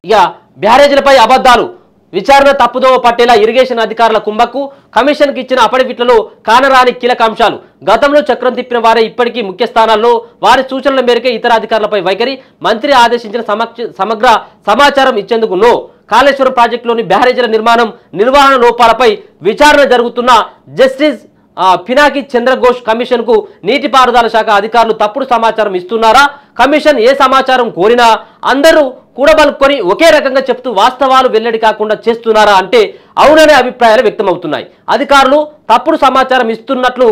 ఇక బ్యారేజీలపై అబద్ధాలు విచారణ తప్పుదోవ పట్టేలా ఇరిగేషన్ అధికారుల కుంభకు కమిషన్కి ఇచ్చిన అఫిడవిట్లలో కానరాని కీలక అంశాలు. గతంలో చక్రం తిప్పిన వారే ఇప్పటికీ ముఖ్య స్థానాల్లో. వారి సూచనల మేరకే ఇతర అధికారులపై వైఖరి. మంత్రి ఆదేశించిన సమగ్ర సమాచారం ఇచ్చేందుకు నో. కాళేశ్వరం ప్రాజెక్టులోని బ్యారేజీల నిర్వహణ లోపాలపై విచారణ జరుగుతున్న జస్టిస్ పినాకి చంద్రఘోష్ కమిషన్ కు నీటిపారుదల శాఖ అధికారులు తప్పుడు సమాచారం ఇస్తున్నారా? కమిషన్ ఏ సమాచారం కోరినా అందరూ కూడబలుకొని ఒకే రకంగా చెప్తూ వాస్తవాలు వెల్లడి కాకుండా చేస్తున్నారా అంటే అవుననే అభిప్రాయాలు వ్యక్తమవుతున్నాయి. అధికారులు తప్పుడు సమాచారం ఇస్తున్నట్లు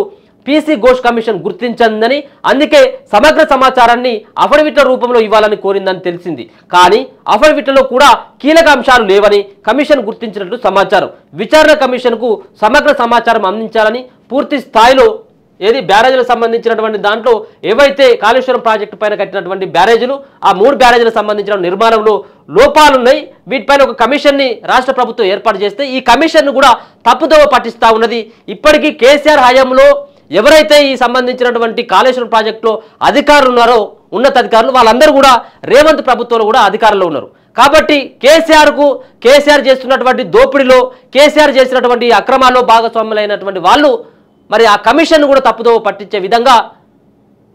పీసీ ఘోష్ కమిషన్ గుర్తించిందని, అందుకే సమగ్ర సమాచారాన్ని అఫిడవిట్ల రూపంలో ఇవ్వాలని కోరిందని తెలిసింది. కానీ అఫిడవిట్లలో కూడా కీలక అంశాలు లేవని కమిషన్ గుర్తించినట్లు సమాచారం. విచారణ కమిషన్కు సమగ్ర సమాచారం అందించాలని పూర్తి స్థాయిలో బ్యారేజీలకు సంబంధించినటువంటి దాంట్లో ఏవైతే కాళేశ్వరం ప్రాజెక్టు పైన కట్టినటువంటి బ్యారేజీలు, ఆ 3 బ్యారేజీలకు సంబంధించిన నిర్మాణంలో లోపాలున్నాయి. వీటిపైన ఒక కమిషన్ని రాష్ట్ర ప్రభుత్వం ఏర్పాటు చేస్తే ఈ కమిషన్ను కూడా తప్పుదోవ పట్టిస్తూ ఉన్నది. ఇప్పటికీ కేసీఆర్ హయాంలో ఎవరైతే ఈ సంబంధించినటువంటి కాళేశ్వరం ప్రాజెక్టులో అధికారులు ఉన్నారో ఉన్నతాధికారులు వాళ్ళందరూ కూడా రేవంత్ ప్రభుత్వంలో కూడా అధికారంలో ఉన్నారు. కాబట్టి కేసీఆర్ చేస్తున్నటువంటి దోపిడీలో, కేసీఆర్ చేసినటువంటి అక్రమాల్లో భాగస్వాములైనటువంటి వాళ్ళు మరి ఆ కమిషన్ కూడా తప్పుదోవ పట్టించే విధంగా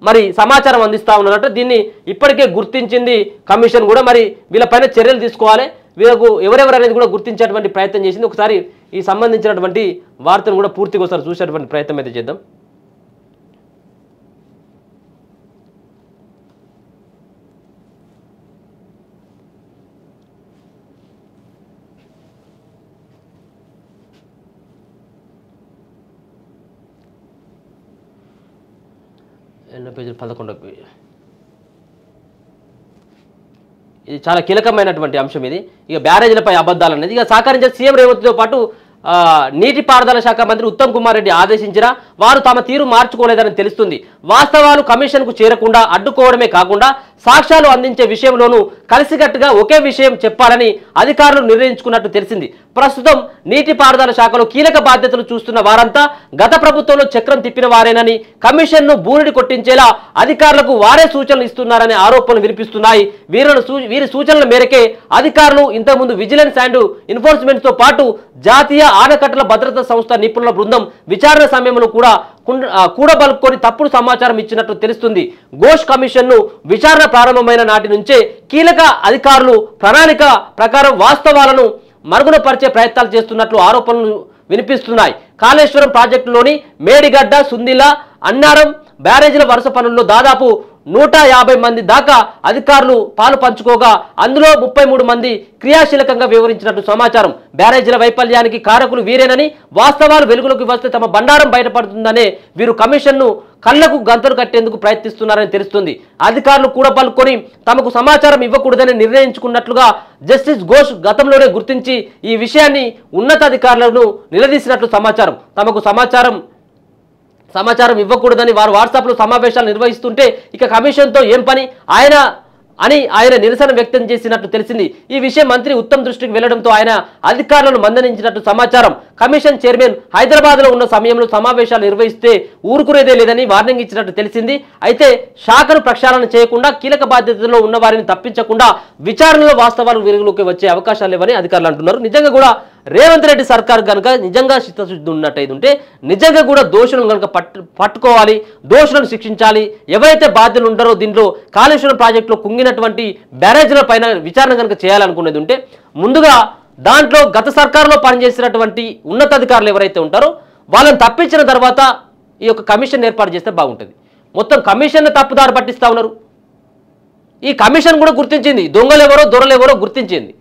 మరి సమాచారం అందిస్తూ ఉన్నట్టు దీన్ని ఇప్పటికే గుర్తించింది కమిషన్ కూడా. మరి వీళ్ళపైన చర్యలు తీసుకోవాలి. వీళ్ళకు ఎవరెవరు అనేది కూడా గుర్తించేటువంటి ప్రయత్నం చేసింది. ఒకసారి ఈ సంబంధించినటువంటి వార్తను కూడా పూర్తిగా ఒకసారి చూసేటువంటి ప్రయత్నం అయితే చేద్దాం. ఎన్నో పేజీలు 11వ పేజీ. ఇది చాలా కీలకమైనటువంటి అంశం ఇది. ఇక బ్యారేజీలపై అబద్ధాలు అనేది ఇక సహకరించే సీఎం రేవంత్తో పాటు నీటిపారుదల శాఖ మంత్రి ఉత్తమ్ కుమార్ రెడ్డి ఆదేశించినా వారు తమ తీరు మార్చుకోలేదని తెలుస్తుంది. వాస్తవాలు కమిషన్కు చేరకుండా అడ్డుకోవడమే కాకుండా సాక్ష్యాలు అందించే విషయంలోనూ కలిసికట్టుగా ఒకే విషయం చెప్పాలని అధికారులు నిర్ణయించుకున్నట్టు తెలిసింది. ప్రస్తుతం నీటిపారుదల శాఖలో కీలక బాధ్యతలు చూస్తున్న వారంతా గత ప్రభుత్వంలో చక్రం తిప్పిన వారేనని, కమిషన్ను బూరిడి కొట్టించేలా అధికారులకు వారే సూచనలు ఇస్తున్నారనే ఆరోపణలు వినిపిస్తున్నాయి. వీరి సూచనల మేరకే అధికారులు ఇంతకుముందు విజిలెన్స్ అండ్ ఎన్ఫోర్స్మెంట్ తో పాటు జాతీయ ఆనకట్టల భద్రతా సంస్థ నిపుణుల బృందం విచారణ సమయంలో కూడా కూడబలుకొని తప్పుడు సమాచారం ఇచ్చినట్టు తెలుస్తుంది. ఘోష్ కమిషన్ ను విచారణ ప్రారంభమైన నాటి నుంచే కీలక అధికారులు ప్రణాళిక ప్రకారం వాస్తవాలను మరుగునపరిచే ప్రయత్నాలు చేస్తున్నట్లు ఆరోపణలు వినిపిస్తున్నాయి. కాళేశ్వరం ప్రాజెక్టులోని మేడిగడ్డ, సుందిల, అన్నారం బ్యారేజీల వరుస పనుల్లో దాదాపు 150 మంది దాకా అధికారులు పాలు పంచుకోగా అందులో 33 మంది క్రియాశీలకంగా వివరించినట్టు సమాచారం. బ్యారేజీల వైఫల్యానికి కారకులు వీరేనని, వాస్తవాలు వెలుగులోకి వస్తే తమ బండారం బయటపడుతుందనే వీరు కమిషన్ను కళ్లకు గంతలు కట్టేందుకు ప్రయత్నిస్తున్నారని తెలుస్తుంది. అధికారులు కూడా పలుకొని తమకు సమాచారం ఇవ్వకూడదని నిర్ణయించుకున్నట్లుగా జస్టిస్ ఘోష్ గతంలోనే గుర్తించి ఈ విషయాన్ని ఉన్నతాధికారులను నిలదీసినట్లు సమాచారం. తమకు సమాచారం ఇవ్వకూడదని వారు వాట్సాప్లో సమావేశాలు నిర్వహిస్తుంటే ఇక కమిషన్తో ఏం పని ఆయన నిరసన వ్యక్తం చేసినట్టు తెలిసింది. ఈ విషయం మంత్రి ఉత్తమ్ దృష్టికి వెళ్లడంతో ఆయన అధికారులను మందలించినట్టు సమాచారం. కమిషన్ చైర్మన్ హైదరాబాద్లో ఉన్న సమయంలో సమావేశాలు నిర్వహిస్తే ఊరుకునేదే లేదని వార్నింగ్ ఇచ్చినట్టు తెలిసింది. అయితే శాఖను ప్రక్షాళన చేయకుండా కీలక బాధ్యతల్లో ఉన్న వారిని తప్పించకుండా విచారణలో వాస్తవాలు వెలుగులోకి వచ్చే అవకాశాలు లేవని అధికారులు అంటున్నారు. నిజంగా కూడా రేవంత్ రెడ్డి సర్కార్ కనుక నిజంగా చిత్తశుద్ధి ఉన్నట్టయితే నిజంగా కూడా దోషులను కనుక పట్టుకోవాలి, దోషులను శిక్షించాలి. ఎవరైతే బాధ్యులు ఉంటారో దీంట్లో కాళేశ్వరం ప్రాజెక్టులో కుంగినటువంటి బ్యారేజ్ల పైన విచారణ కనుక చేయాలనుకునేది ఉంటే ముందుగా దాంట్లో గత సర్కారులో పనిచేసినటువంటి ఉన్నతాధికారులు ఎవరైతే ఉంటారో వాళ్ళని తప్పించిన తర్వాత ఈ యొక్క కమిషన్ ఏర్పాటు చేస్తే బాగుంటుంది. మొత్తం కమిషన్ తప్పుదారి పట్టిస్తూ ఉన్నారు. ఈ కమిషన్ కూడా గుర్తించింది, దొంగలెవరో దొరలెవరో గుర్తించింది.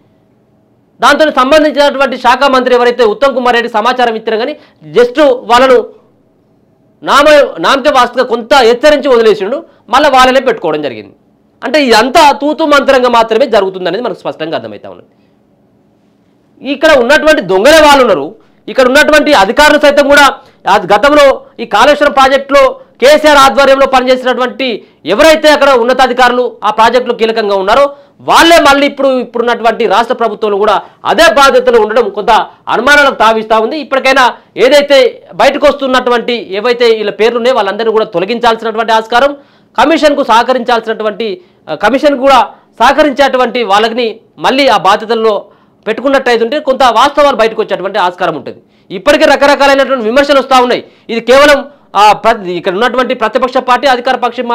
దాంతో సంబంధించినటువంటి శాఖ మంత్రి ఎవరైతే ఉత్తమ్ కుమార్ రెడ్డి సమాచారం ఇచ్చారు కానీ జస్ట్ వాళ్ళను నామకే వాస్తుగా కొంత హెచ్చరించి వదిలేసిండు, మళ్ళీ వాళ్ళనే పెట్టుకోవడం జరిగింది. అంటే ఇదంతా తూతు మంత్రంగా మాత్రమే జరుగుతుందనేది మనకు స్పష్టంగా అర్థమవుతా ఉన్నది. ఇక్కడ ఉన్నటువంటి దొంగలే వాళ్ళు ఉన్నారు. ఇక్కడ ఉన్నటువంటి అధికారులు సైతం కూడా గతంలో ఈ కాళేశ్వరం ప్రాజెక్టులో కేసీఆర్ ఆధ్వర్యంలో పనిచేసినటువంటి ఎవరైతే అక్కడ ఉన్నతాధికారులు ఆ ప్రాజెక్టులో కీలకంగా ఉన్నారో వాళ్ళే మళ్ళీ ఇప్పుడున్నటువంటి రాష్ట్ర ప్రభుత్వంలో కూడా అదే బాధ్యతలు ఉండడం కొంత అనుమానాలకు తావిస్తూ ఉంది. ఇప్పటికైనా ఏదైతే బయటకు వస్తున్నటువంటి ఏవైతే వీళ్ళ పేర్లు ఉన్నాయో వాళ్ళందరినీ కూడా తొలగించాల్సినటువంటి ఆస్కారం, కమిషన్ కు సహకరించేటువంటి వాళ్ళని మళ్ళీ ఆ బాధ్యతల్లో పెట్టుకున్నట్టయితుంటే కొంత వాస్తవాలు బయటకు వచ్చేటువంటి ఆస్కారం ఉంటుంది. ఇప్పటికే రకరకాలైనటువంటి విమర్శలు వస్తూ ఉన్నాయి. ఇది కేవలం ఇక్కడ ఉన్నటువంటి ప్రతిపక్ష పార్టీ అధికార పక్షం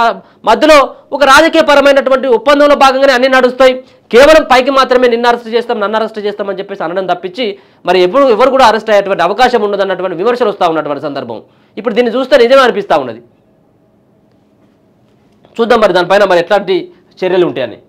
మధ్యలో ఒక రాజకీయపరమైనటువంటి ఒప్పందంలో భాగంగానే అన్ని నడుస్తాయి. కేవలం పైకి మాత్రమే నిన్ను అరెస్ట్ చేస్తాం నన్ను అరెస్ట్ చేస్తామని చెప్పేసి అనడం తప్పించి మరి ఎవరు కూడా అరెస్ట్ అయ్యేటువంటి అవకాశం ఉండదు అన్నటువంటి విమర్శలు వస్తూ ఉన్నటువంటి సందర్భం ఇప్పుడు దీన్ని చూస్తే నిజమే అనిపిస్తూ ఉన్నది. చూద్దాం మరి దానిపైన మరి ఎట్లాంటి చర్యలు ఉంటాయని.